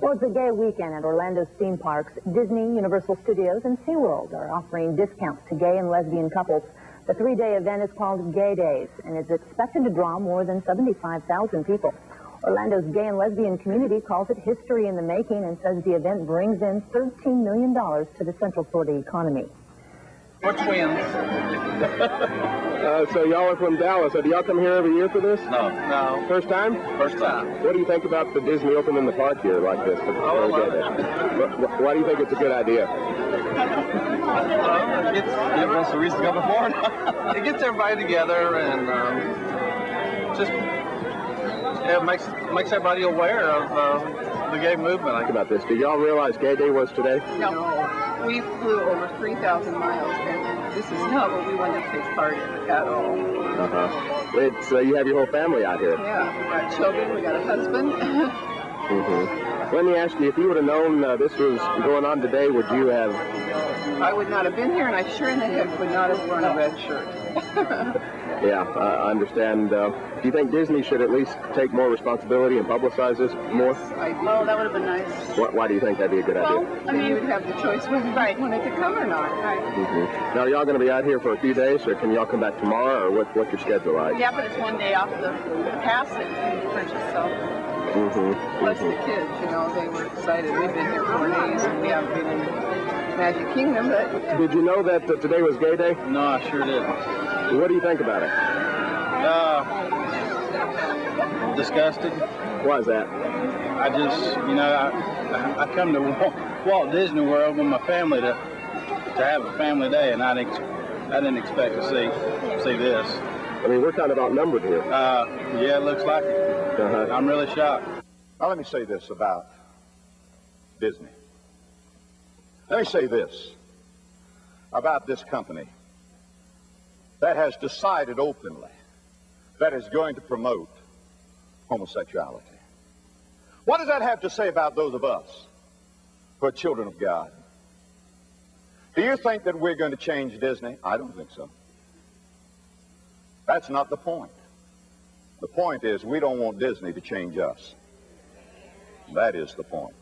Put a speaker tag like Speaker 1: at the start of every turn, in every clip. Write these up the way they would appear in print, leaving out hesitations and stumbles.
Speaker 1: Well, it's a gay weekend at Orlando's theme parks. Disney, Universal Studios, and SeaWorld are offering discounts to gay and lesbian couples. The three-day event is called Gay Days and is expected to draw more than 75,000 people. Orlando's gay and lesbian community calls it history in the making and says the event brings in $13 million to the Central Florida economy.
Speaker 2: We're twins.
Speaker 3: So y'all are from Dallas. Do y'all come here every year for this?
Speaker 2: No.
Speaker 3: First time?
Speaker 2: First time.
Speaker 3: What do you think about the Disney opening the park here like this?
Speaker 2: I love it.
Speaker 3: Why do you think it's a good idea?
Speaker 2: It gives us a reason to go before. It gets everybody together and it makes everybody aware of the gay movement.
Speaker 3: Think about this. Do y'all realize Gay Day was today?
Speaker 4: No. We flew over 3,000 miles, and this is not what we wanted to take part in at all.
Speaker 3: It's you have your whole family out here.
Speaker 4: Yeah, we got children, we got a husband.
Speaker 3: Let me ask you, if you would have known this was going on today, would you have?
Speaker 4: I would not have been here, and I sure in the heck would not have worn a red shirt.
Speaker 3: Yeah, I understand. Do you think Disney should at least take more responsibility and publicize this more?
Speaker 4: Well, that would have been nice.
Speaker 3: Why do you think that'd be a good idea?
Speaker 4: I mean, you would have the choice whether you wanted to come or not.
Speaker 3: Now, are y'all going to be out here for a few days, or can y'all come back tomorrow, or what's your schedule like?
Speaker 4: Yeah, but it's one day off the pass that you purchased, so. Plus the kids, you know, they were excited. We've been here 4 days, and we haven't been in Magic Kingdom, but...
Speaker 3: Did you know that today was Gay Day?
Speaker 2: No, I sure didn't.
Speaker 3: What do you think about it?
Speaker 2: Disgusted.
Speaker 3: Why is that?
Speaker 2: I just, you know, I come to Walt Disney World with my family to have a family day, and I didn't expect to see this.
Speaker 3: I mean, we're kind of outnumbered here.
Speaker 2: Yeah, it looks like it. I'm really shocked.
Speaker 5: Now, let me say this about Disney. Let me say this about this company that has decided openly that is going to promote homosexuality. What does that have to say about those of us who are children of God? Do you think that we're going to change Disney? I don't think so. That's not the point. The point is we don't want Disney to change us. That is the point.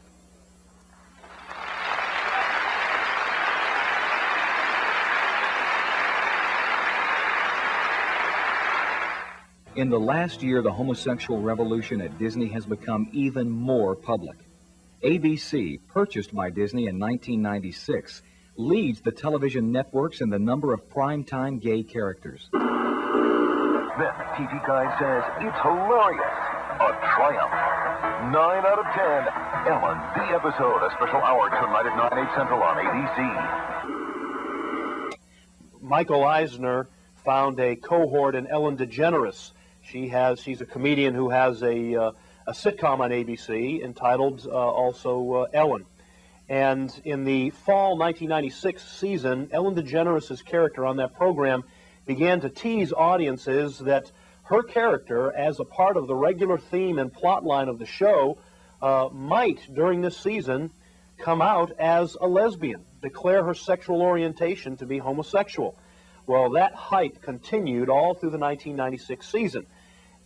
Speaker 6: In the last year, the homosexual revolution at Disney has become even more public. ABC, purchased by Disney in 1996, leads the television networks in the number of primetime gay characters.
Speaker 7: Then TV Guide says it's hilarious. A triumph. 9 out of 10. Ellen, the episode, a special hour tonight at 9, 8 Central on ABC.
Speaker 8: Michael Eisner found a cohort in Ellen DeGeneres. She's a comedian who has a sitcom on ABC entitled also Ellen. And in the fall 1996 season, Ellen DeGeneres' character on that program began to tease audiences that her character, as a part of the regular theme and plot line of the show, might, during this season, come out as a lesbian, declare her sexual orientation to be homosexual. Well, that hype continued all through the 1996 season.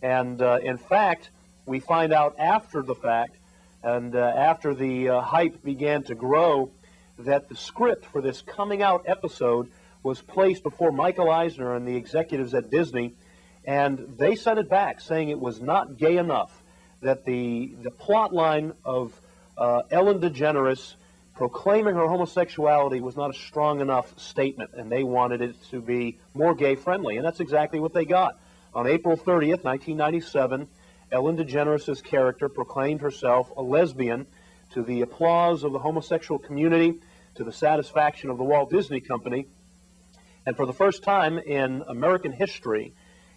Speaker 8: And in fact, we find out after the fact, and after the hype began to grow, that the script for this coming out episode was placed before Michael Eisner and the executives at Disney, and they sent it back saying it was not gay enough, that the plot line of Ellen DeGeneres proclaiming her homosexuality was not a strong enough statement, and they wanted it to be more gay-friendly, and that's exactly what they got. On April 30th, 1997, Ellen DeGeneres' character proclaimed herself a lesbian to the applause of the homosexual community, to the satisfaction of the Walt Disney Company, and for the first time in American history,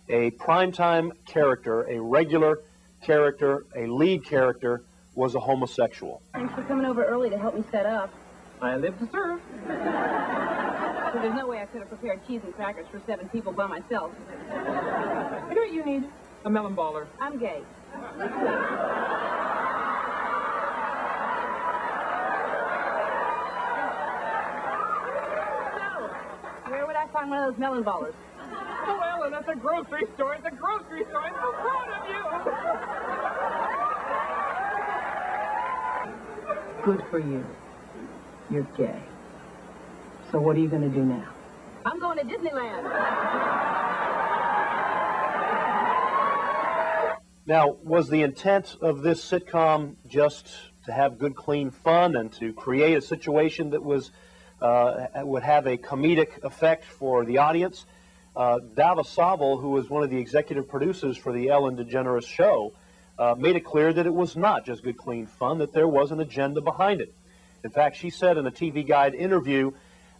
Speaker 8: a primetime character, a regular character, a lead character, was a homosexual.
Speaker 9: Thanks for coming over early to help me set up.
Speaker 2: I live to serve.
Speaker 9: So there's no way I could have prepared cheese and crackers for 7 people by myself.
Speaker 2: I know what you need. A melon baller.
Speaker 9: I'm gay. So, where would I find one of those melon ballers?
Speaker 2: Oh, Ellen, that's a grocery store. It's a grocery store. I'm so proud of you.
Speaker 4: Good for you. You're gay. So what are you going to do now?
Speaker 9: I'm going to Disneyland.
Speaker 8: Now, was the intent of this sitcom just to have good, clean fun and to create a situation that was would have a comedic effect for the audience? Dava Savel, who was one of the executive producers for the Ellen DeGeneres show, made it clear that it was not just good, clean fun, that there was an agenda behind it. In fact, she said in a TV Guide interview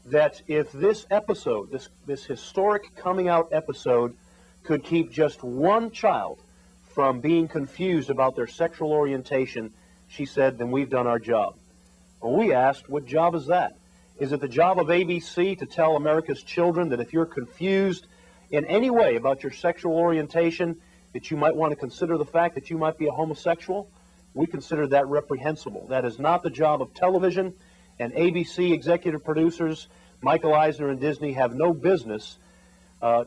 Speaker 8: that if this episode, this historic coming out episode, could keep just one child from being confused about their sexual orientation, she said, then we've done our job. Well, we asked, what job is that? Is it the job of ABC to tell America's children that if you're confused in any way about your sexual orientation, that you might want to consider the fact that you might be a homosexual? We consider that reprehensible. That is not the job of television, and ABC executive producers, Michael Eisner and Disney, have no business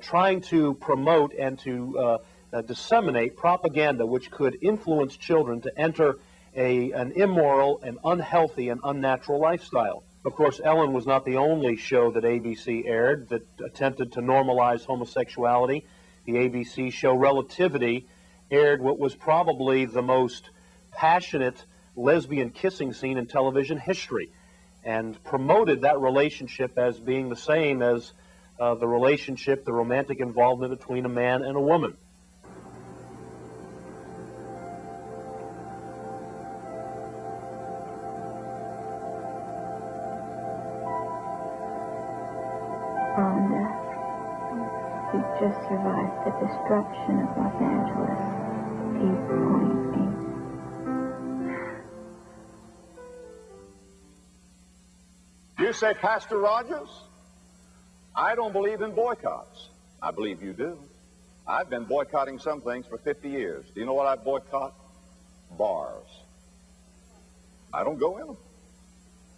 Speaker 8: trying to promote and to disseminate propaganda which could influence children to enter an immoral and unhealthy and unnatural lifestyle. Of course, Ellen was not the only show that ABC aired that attempted to normalize homosexuality. The ABC show Relativity aired what was probably the most passionate lesbian kissing scene in television history and promoted that relationship as being the same as the relationship, the romantic involvement between a man and a woman.
Speaker 10: We just survived the destruction of Los Angeles. 8.8.
Speaker 5: You say, Pastor Rogers, I don't believe in boycotts. I believe you do. I've been boycotting some things for 50 years. Do you know what I boycott? Bars. I don't go in them.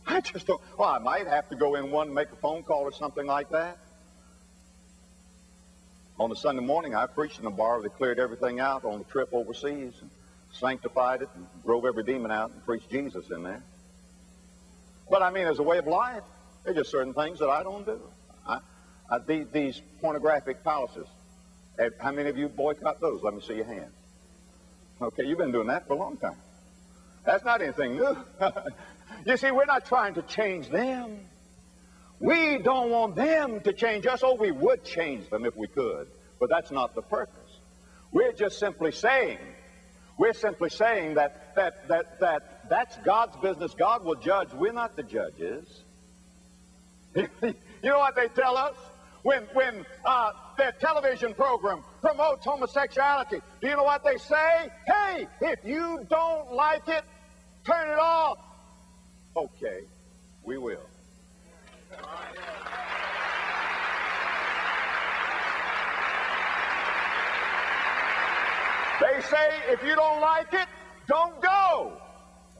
Speaker 5: I just don't. Well, I might have to go in one and make a phone call or something like that. On a Sunday morning, I preached in a bar that cleared everything out on the trip overseas and sanctified it and drove every demon out and preached Jesus in there. But I mean, as a way of life, there's just certain things that I don't do. These pornographic palaces, how many of you boycott those? Let me see your hand. Okay, you've been doing that for a long time. That's not anything new. You see, we're not trying to change them. We don't want them to change us. Oh, we would change them if we could, but that's not the purpose. We're just simply saying, that's God's business. God will judge. We're not the judges. You know what they tell us? When their television program promotes homosexuality, do you know what they say? Hey, if you don't like it, turn it off. Okay, we will. They say, if you don't like it, don't go.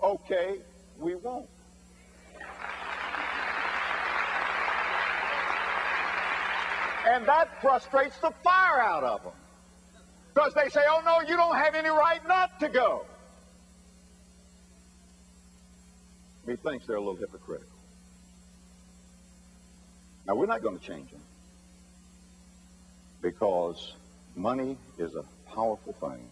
Speaker 5: Okay, we won't. And that frustrates the fire out of them. Because they say, oh, no, you don't have any right not to go. Methinks they're a little hypocritical. Now, we're not going to change them because money is a powerful thing.